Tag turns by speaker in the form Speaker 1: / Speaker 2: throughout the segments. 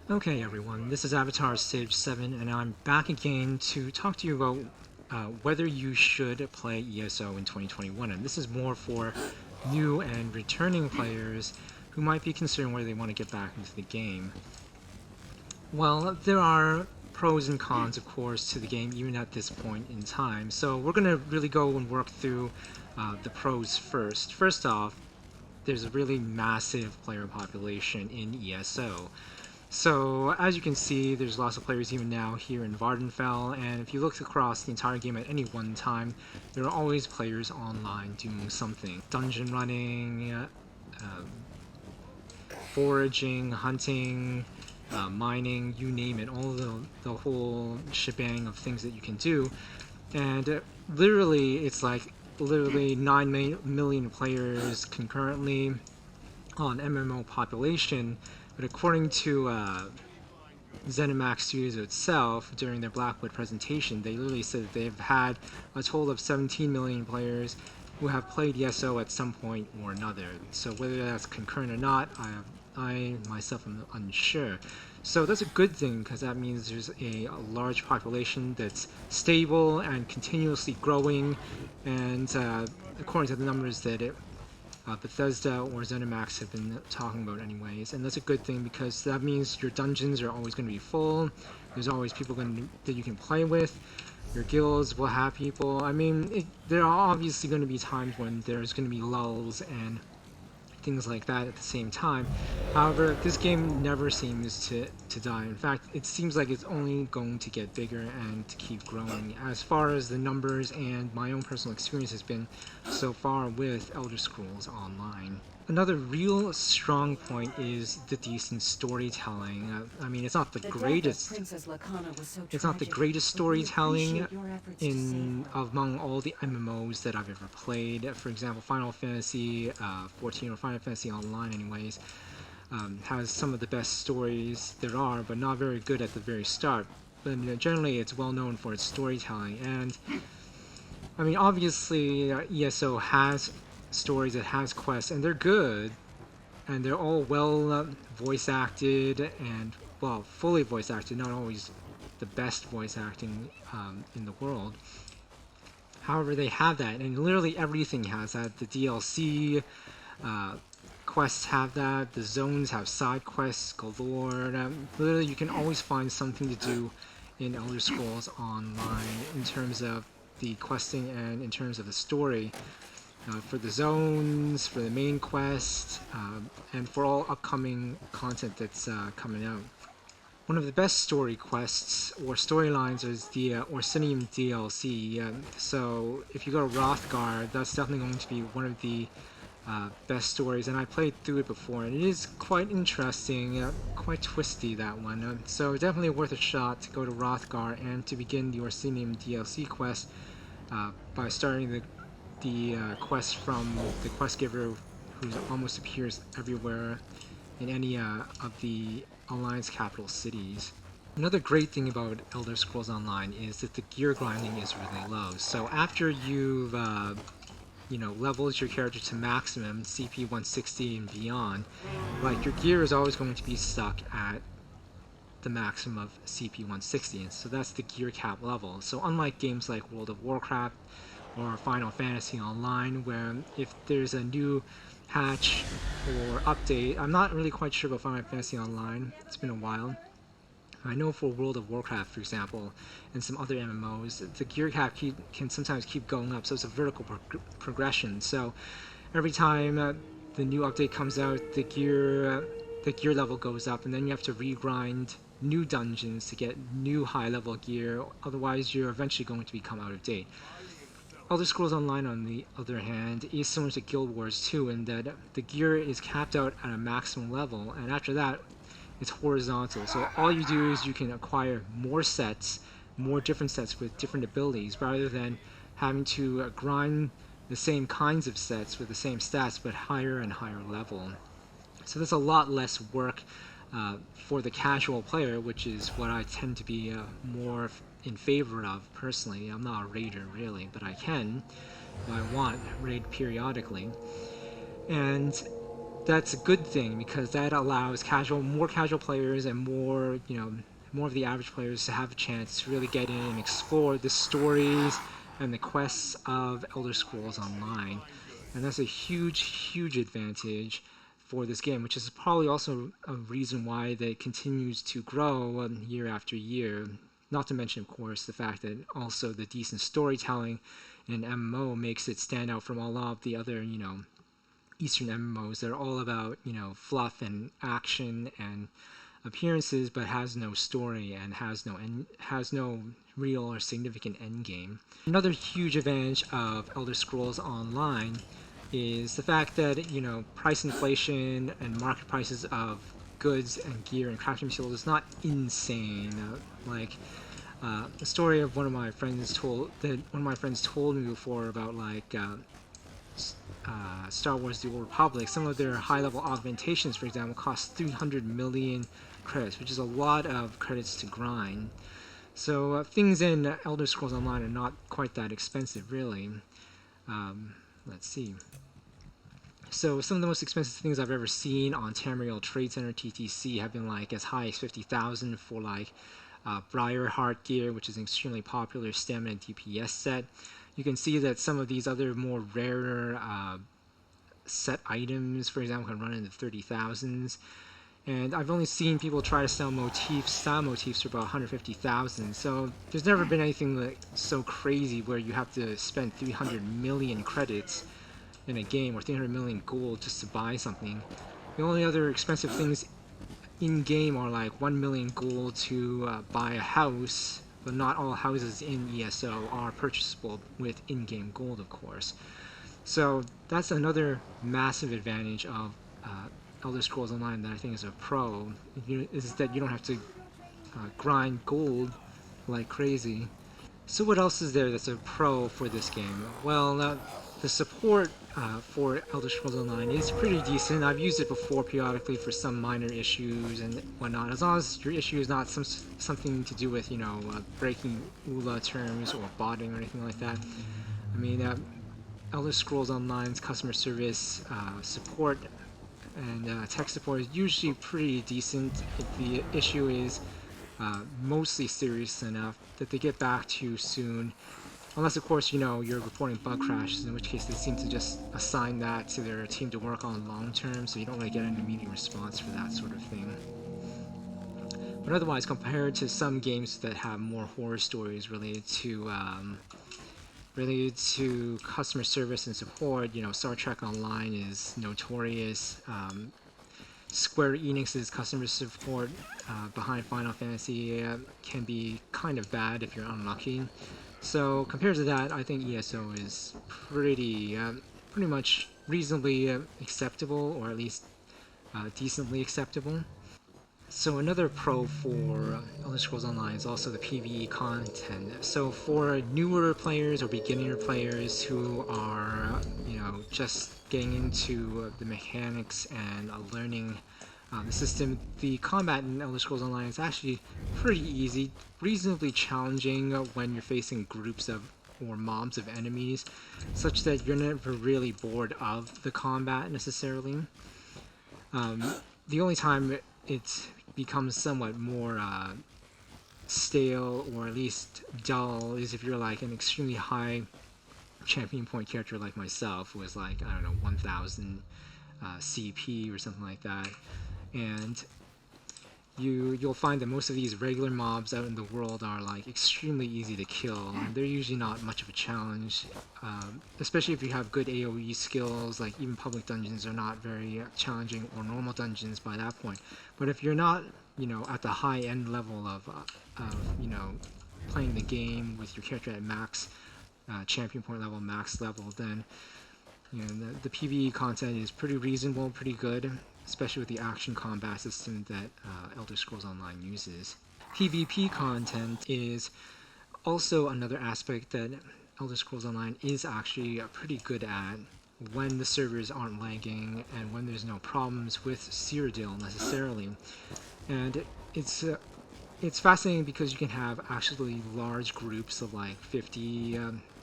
Speaker 1: Okay everyone, this is Avatar Stage 7 and I'm back again to talk to you about whether you should play ESO in 2021, and this is more for new and returning players who might be considering whether they want to get back into the game. Well, there are pros and cons, of course, to the game even at this point in time, so we're going to really go and work through the pros first. First off, there's a really massive player population in ESO. So as you can see, there's lots of players even now here in Vardenfell, and if you look across the entire game at any one time, there are always players online doing something. Dungeon running, foraging, hunting, mining, you name it, all the whole shebang of things that you can do. And literally, it's like literally 9 million players concurrently on MMO population, but according to ZeniMax Studios itself, during their Blackwood presentation, they literally said that they've had a total of 17 million players who have played ESO at some point or another. So whether that's concurrent or not, I myself am unsure. So that's a good thing, because that means there's a large population that's stable and continuously growing, and according to the numbers that Bethesda or ZeniMax have been talking about anyways, and that's a good thing because that means your dungeons are always going to be full. There's always people that you can play with. Your guilds will have people. I mean, there are obviously going to be times when there's going to be lulls and things like that at the same time. However, this game never seems to die. In fact, it seems like it's only going to get bigger and to keep growing. As far as the numbers and my own personal experience has been so far with Elder Scrolls Online. Another real strong point is the decent storytelling. I mean, it's not the greatest. It's not the greatest storytelling in among all the MMOs that I've ever played. For example, Final Fantasy 14 or Final Fantasy Online, anyways, has some of the best stories there are, but not very good at the very start. But you know, generally, it's well known for its storytelling, and I mean, obviously, ESO has stories, it has quests, and they're good, and they're all well voice acted and, well, fully voice acted, not always the best voice acting in the world. However, they have that, and literally everything has that. The DLC quests have that, the zones have side quests galore. Literally, you can always find something to do in Elder Scrolls Online in terms of the questing and in terms of the story. For the zones, for the main quest, and for all upcoming content that's coming out. One of the best story quests or storylines is the Orsinium DLC. So if you go to Rothgar, that's definitely going to be one of the best stories, and I played through it before, and it is quite interesting, quite twisty, that one. So definitely worth a shot to go to Rothgar and to begin the Orsinium DLC quest by starting the quest from the quest giver, who almost appears everywhere in any of the Alliance capital cities. Another great thing about Elder Scrolls Online is that the gear grinding is really low. So after you've levels your character to maximum CP 160 and beyond, like, your gear is always going to be stuck at the maximum of CP 160, and so that's the gear cap level. So unlike games like World of Warcraft or Final Fantasy Online, where if there's a new hatch or update, I'm not really quite sure about Final Fantasy Online, it's been a while. I know for World of Warcraft, for example, and some other MMOs, the gear cap can sometimes keep going up, so it's a vertical progression. So every time the new update comes out, the gear level goes up, and then you have to regrind new dungeons to get new high level gear, otherwise you're eventually going to become out of date. Elder Scrolls Online, on the other hand, is similar to Guild Wars 2 in that the gear is capped out at a maximum level, and after that, it's horizontal. So all you do is you can acquire more sets, more different sets with different abilities, rather than having to grind the same kinds of sets with the same stats but higher and higher level. So there's a lot less work for the casual player, which is what I tend to be more in favor of personally. I'm not a raider really, but I can, if I want, raid periodically. And that's a good thing because that allows more casual players and more, more of the average players to have a chance to really get in and explore the stories and the quests of Elder Scrolls Online. And that's a huge, huge advantage for this game, which is probably also a reason why it continues to grow year after year. Not to mention, of course, the fact that also the decent storytelling in an MMO makes it stand out from a lot of the other, Eastern MMOs that are all about, fluff and action and appearances, but has no story and has no real or significant end game. Another huge advantage of Elder Scrolls Online is the fact that price inflation and market prices of goods and gear and crafting materials is not insane. The story of one of my friends told me before about Star Wars: The Old Republic. Some of their high-level augmentations, for example, cost 300 million credits, which is a lot of credits to grind. So things in Elder Scrolls Online are not quite that expensive, really. Let's see. So some of the most expensive things I've ever seen on Tamriel Trade Center (TTC) have been as high as 50,000 for Briarheart gear, which is an extremely popular stamina and DPS set. You can see that some of these other more rarer set items, for example, can run in the 30,000s. And I've only seen people try to sell style motifs for about 150,000. So there's never been anything so crazy where you have to spend 300 million credits in a game or 300 million gold just to buy something. The only other expensive things in game are 1 million gold to buy a house, but not all houses in ESO are purchasable with in-game gold, of course. So that's another massive advantage of Elder Scrolls Online that I think is a pro, is that you don't have to grind gold like crazy. So what else is there that's a pro for this game? Well, the support for Elder Scrolls Online is pretty decent. I've used it before periodically for some minor issues and whatnot. As long as your issue is not something to do with, breaking ULA terms or botting or anything like that. I mean, Elder Scrolls Online's customer service support and tech support is usually pretty decent if the issue is mostly serious enough that they get back to you soon. Unless, of course, you're reporting bug crashes, in which case they seem to just assign that to their team to work on long term, so you don't really get an immediate response for that sort of thing. But otherwise, compared to some games that have more horror stories related to customer service and support, Star Trek Online is notorious. Square Enix's customer support behind Final Fantasy can be kind of bad if you're unlucky. So compared to that, I think ESO is pretty much reasonably acceptable, or at least decently acceptable. So another pro for Elder Scrolls Online is also the PvE content. So for newer players or beginner players who are, just getting into the mechanics and learning the system, the combat in Elder Scrolls Online is actually pretty easy, reasonably challenging when you're facing groups of or mobs of enemies, such that you're never really bored of the combat necessarily. The only time it becomes somewhat more stale or at least dull is if you're an extremely high champion point character like myself, who is I don't know, 1000 CP or something like that, and you'll find that most of these regular mobs out in the world are extremely easy to kill, and they're usually not much of a challenge, especially if you have good AoE skills. Even public dungeons are not very challenging, or normal dungeons by that point. But if you're not at the high end level of playing the game with your character at max champion point level, max level, then the PvE content is pretty reasonable, pretty good, especially with the action combat system that Elder Scrolls Online uses. PvP content is also another aspect that Elder Scrolls Online is actually pretty good at when the servers aren't lagging and when there's no problems with Cyrodiil necessarily. And it's fascinating because you can have actually large groups of 50,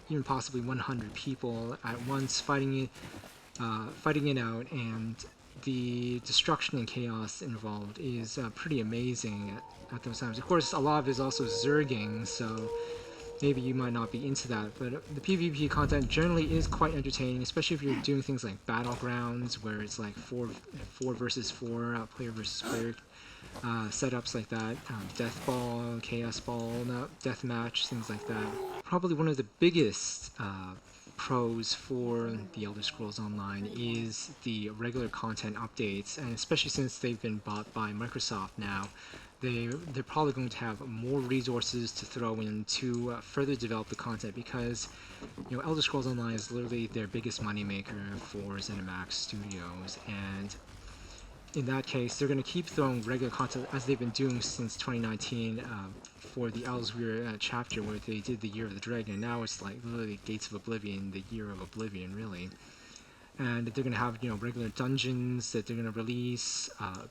Speaker 1: even possibly 100 people at once fighting it out, and the destruction and chaos involved is pretty amazing at those times. Of course, a lot of it is also zerging, so maybe you might not be into that, but the PvP content generally is quite entertaining, especially if you're doing things like battlegrounds, where it's like four versus four, player versus player setups like that, death ball, chaos ball, death match, things like that. Probably one of the biggest pros for the Elder Scrolls Online is the regular content updates, and especially since they've been bought by Microsoft now, they're probably going to have more resources to throw in to further develop the content, because Elder Scrolls Online is literally their biggest moneymaker for ZeniMax Studios, and in that case, they're going to keep throwing regular content as they've been doing since 2019 for the Elsewhere chapter, where they did the Year of the Dragon. Now it's like literally Gates of Oblivion, the Year of Oblivion, really. And they're going to have regular dungeons that they're going to release,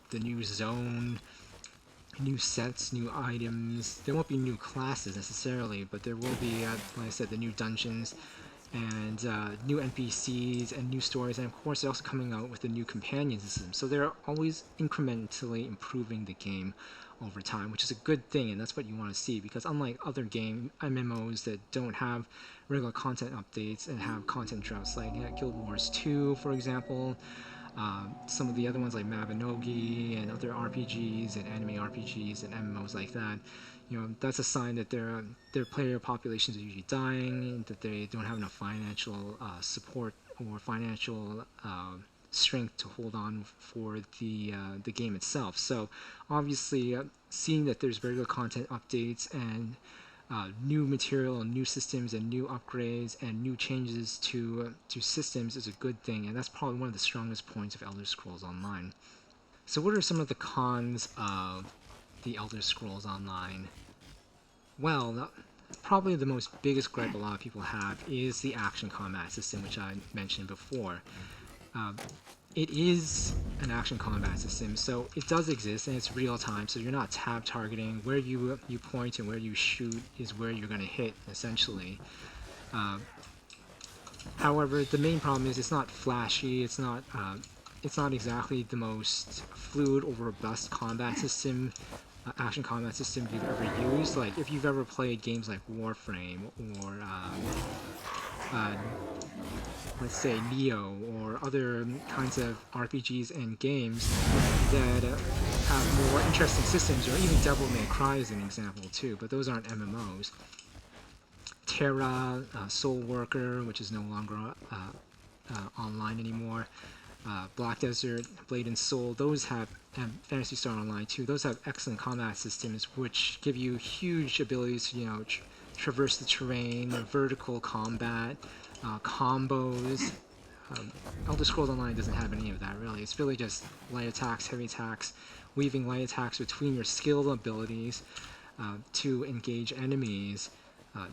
Speaker 1: the new zone, new sets, new items. There won't be new classes necessarily, but there will be, like I said, the new dungeons and new NPCs and new stories, and of course they're also coming out with a new companion system, so they're always incrementally improving the game over time, which is a good thing, and that's what you want to see, because unlike other game MMOs that don't have regular content updates and have content droughts, like Guild Wars 2 for example, some of the other ones like Mabinogi and other RPGs and anime RPGs and MMOs like that, that's a sign that their player populations are usually dying, that they don't have enough financial support or financial strength to hold on for the game itself. So obviously, seeing that there's regular content updates and new material and new systems and new upgrades and new changes to systems is a good thing, and that's probably one of the strongest points of Elder Scrolls Online. So what are some of the cons of the Elder Scrolls Online? Well, probably the most biggest gripe a lot of people have is the action combat system, which I mentioned before. It is an action combat system, so it does exist and it's real time, so you're not tab targeting. Where you point and where you shoot is where you're going to hit, essentially. However, the main problem is it's not flashy, it's not exactly the most fluid or robust combat system, action combat system you've ever used. Like, if you've ever played games like Warframe or let's say Neo or other kinds of RPGs and games that have more interesting systems, or even Devil May Cry is an example too, but those aren't MMOs. Terra, Soul Worker, which is no longer online anymore, Black Desert, Blade and Soul, those have, and Phantasy Star Online too, those have excellent combat systems which give you huge abilities to, traverse the terrain, vertical combat, combos. Elder Scrolls Online doesn't have any of that, really. It's really just light attacks, heavy attacks, weaving light attacks between your skill abilities to engage enemies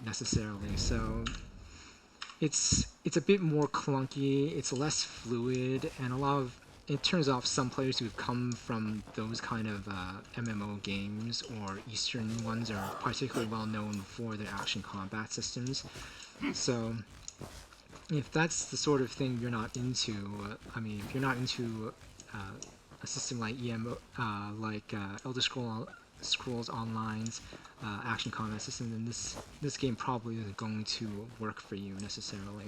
Speaker 1: necessarily. So it's a bit more clunky, it's less fluid, and it turns off some players who've come from those kind of MMO games, or Eastern ones are particularly well known for their action combat systems. So if that's the sort of thing you're not into, if you're not into a system like Elder Scrolls Online's action combat system, then this game probably isn't going to work for you necessarily.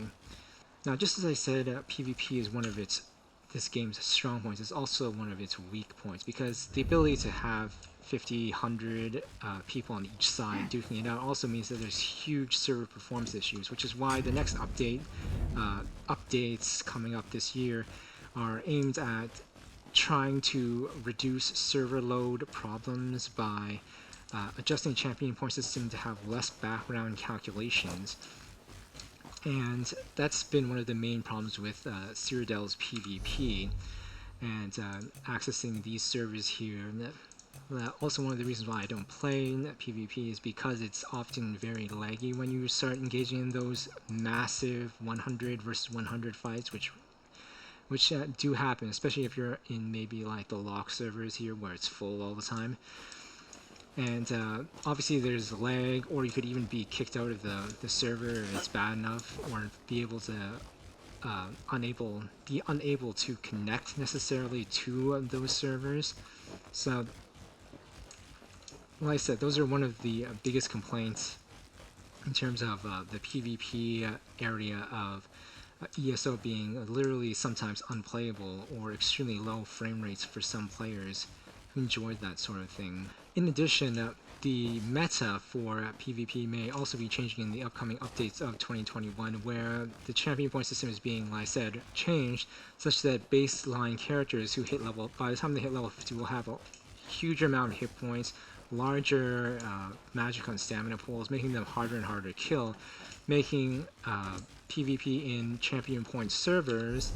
Speaker 1: Now, just as I said, PvP is one of this game's strong points. It's also one of its weak points, because the ability to have 50, 100 people on each side duking it out also means that there's huge server performance issues, which is why the next updates coming up this year are aimed at trying to reduce server load problems by adjusting champion point system to have less background calculations. And that's been one of the main problems with Citadel's PvP and accessing these servers here. Also, one of the reasons why I don't play PvP is because it's often very laggy when you start engaging in those massive 100 versus 100 fights, which do happen, especially if you're in maybe like the lock servers here where it's full all the time. And obviously there's lag, or you could even be kicked out of the server if it's bad enough, or be able to unable to connect necessarily to those servers. So, like I said, those are one of the biggest complaints in terms of the PvP area of ESO being literally sometimes unplayable or extremely low frame rates for some players who enjoyed that sort of thing. In addition, the meta for PvP may also be changing in the upcoming updates of 2021, where the champion point system is being, like I said, changed such that baseline characters who hit level, by the time they hit level 50, will have a huge amount of hit points, larger magic and stamina pools, making them harder and harder to kill, making PvP in champion point servers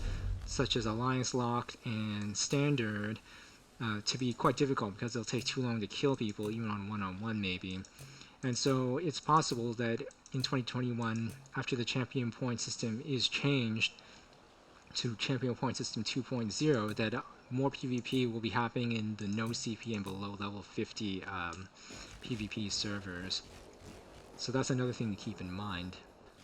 Speaker 1: such as Alliance Locked and Standard to be quite difficult because it'll take too long to kill people, even on one-on-one maybe. And so it's possible that in 2021, after the champion point system is changed to champion point system 2.0, that more PvP will be happening in the no CP and below level 50 PvP servers. So that's another thing to keep in mind.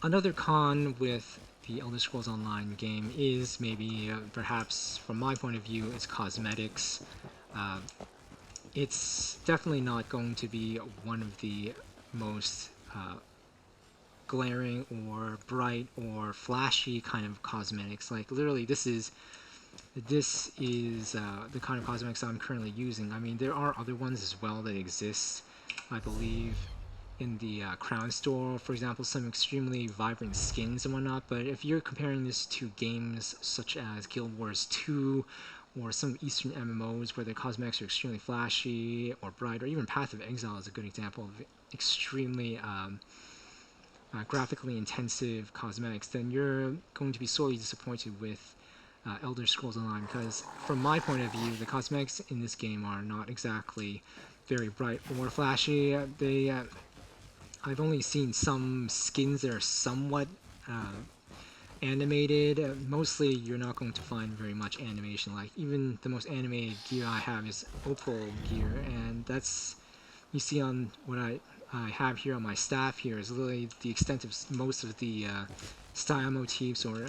Speaker 1: Another con with the Elder Scrolls Online game is maybe, perhaps from my point of view, its cosmetics. It's definitely not going to be one of the most glaring or bright or flashy kind of cosmetics. Like literally, this is the kind of cosmetics I'm currently using. I mean, there are other ones as well that exist, I believe, in the Crown Store, for example, some extremely vibrant skins and whatnot. But if you're comparing this to games such as Guild Wars 2 or some Eastern MMOs where the cosmetics are extremely flashy or bright, or even Path of Exile is a good example of extremely graphically intensive cosmetics, then you're going to be sorely disappointed with Elder Scrolls Online, because from my point of view, the cosmetics in this game are not exactly very bright or flashy. I've only seen some skins that are somewhat animated. Mostly, you're not going to find very much animation. Like, even the most animated gear I have is Opal gear, and that's, you see on what I have here on my staff here, is literally the extent of most of the style motifs or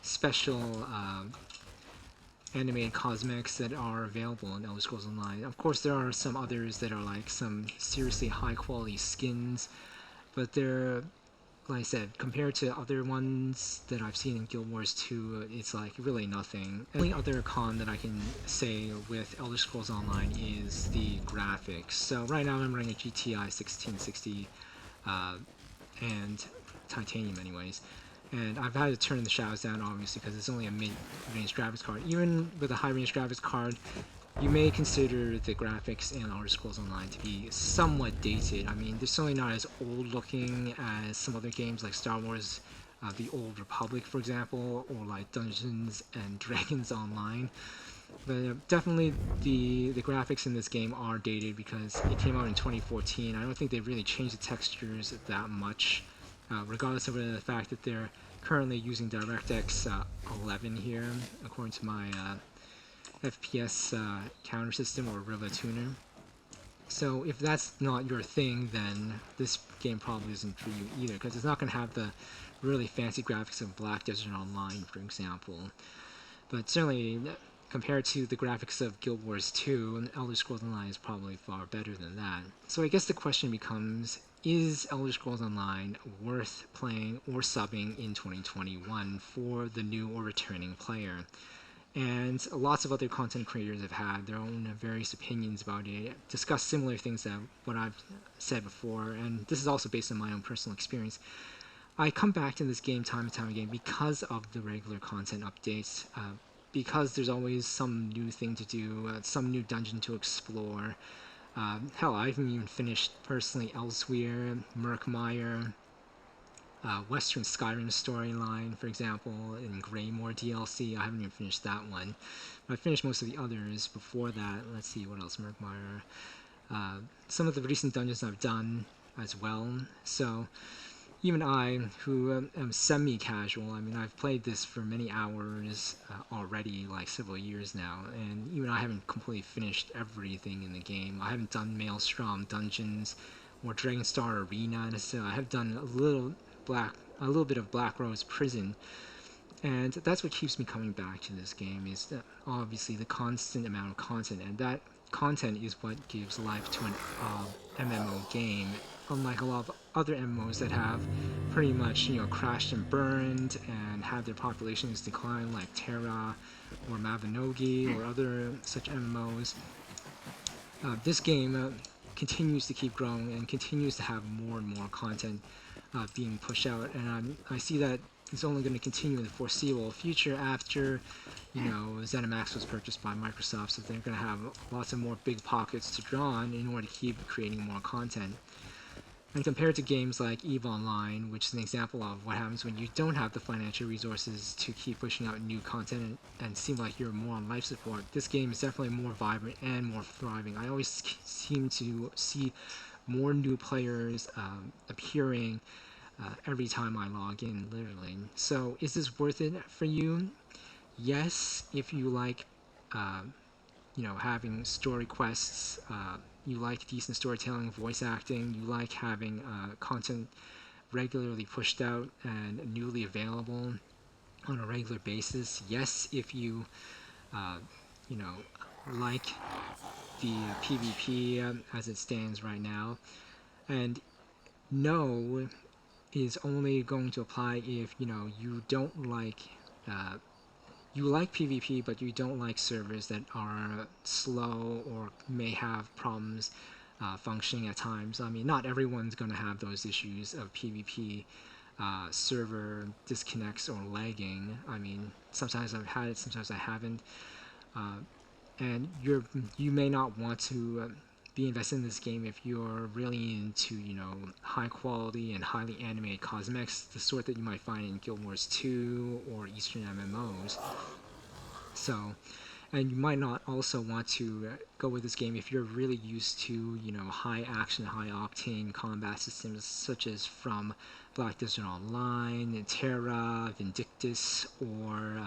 Speaker 1: special animated cosmetics that are available in Elder Scrolls Online. Of course, there are some others that are like some seriously high quality skins, but they're, like I said, compared to other ones that I've seen in Guild Wars 2, it's like really nothing. The only other con that I can say with Elder Scrolls Online is the graphics. So right now I'm running a GTI 1660 and Titanium anyways. And I've had to turn the shadows down, obviously, because it's only a mid-range graphics card. Even with a high-range graphics card, you may consider the graphics in Elder Scrolls Online to be somewhat dated. I mean, they're certainly not as old-looking as some other games like Star Wars, The Old Republic, for example, or like Dungeons and Dragons Online. But definitely the graphics in this game are dated because it came out in 2014. I don't think they've really changed the textures that much. Regardless of the fact that they're currently using DirectX 11 here, according to my FPS counter system or Riva tuner. So if that's not your thing, then this game probably isn't for you either, because it's not going to have the really fancy graphics of Black Desert Online, for example. But certainly, compared to the graphics of Guild Wars 2, Elder Scrolls Online is probably far better than that. So I guess the question becomes, is Elder Scrolls Online worth playing or subbing in 2021 for the new or returning player? And lots of other content creators have had their own various opinions about it, discussed similar things that what I've said before, and this is also based on my own personal experience. I come back to this game time and time again because of the regular content updates, because there's always some new thing to do, some new dungeon to explore. Hell, I haven't even finished, personally, Elsewhere, Murkmire, Western Skyrim storyline, for example, in Greymore DLC. I haven't even finished that one. But I finished most of the others before that. Let's see, what else? Murkmire. Some of the recent dungeons I've done as well. So even I, who am semi-casual, I mean, I've played this for many hours already, like several years now, and even I haven't completely finished everything in the game. I haven't done Maelstrom dungeons or Dragonstar Arena necessarily. I have done a little bit of Black Rose Prison, And that's what keeps me coming back to this game is obviously the constant amount of content, and that content is what gives life to an MMO game. Unlike a lot of other MMOs that have pretty much crashed and burned and had their populations decline, like Terra or Mavinogi or other such MMOs, this game continues to keep growing and continues to have more and more content being pushed out, and I see that it's only going to continue in the foreseeable future after, ZeniMax was purchased by Microsoft, so they're going to have lots of more big pockets to draw on in order to keep creating more content. And compared to games like EVE Online, which is an example of what happens when you don't have the financial resources to keep pushing out new content and seem like you're more on life support, this game is definitely more vibrant and more thriving. I always seem to see more new players appearing every time I log in, literally. So is this worth it for you? Yes, if you like having story quests, you like decent storytelling, voice acting, you like having content regularly pushed out and newly available on a regular basis. Yes, if you, uh, you know, like the PvP as it stands right now. And no is only going to apply if, you don't like you like PvP, but you don't like servers that are slow or may have problems functioning at times. I mean, not everyone's going to have those issues of PvP server disconnects or lagging. I mean, sometimes I've had it, sometimes I haven't. Uh, and you may not want to be invested in this game if you're really into high quality and highly animated cosmetics, the sort that you might find in Guild Wars 2 or Eastern MMOs. So, and you might not also want to go with this game if you're really used to high action, high octane combat systems such as from Black Desert Online, Terra, Vindictus, or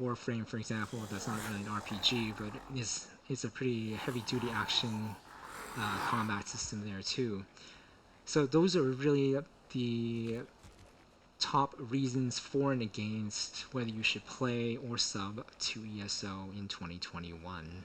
Speaker 1: Warframe, for example. That's not really an RPG, but it's a pretty heavy duty action combat system there too. So those are really the top reasons for and against whether you should play or sub to ESO in 2021.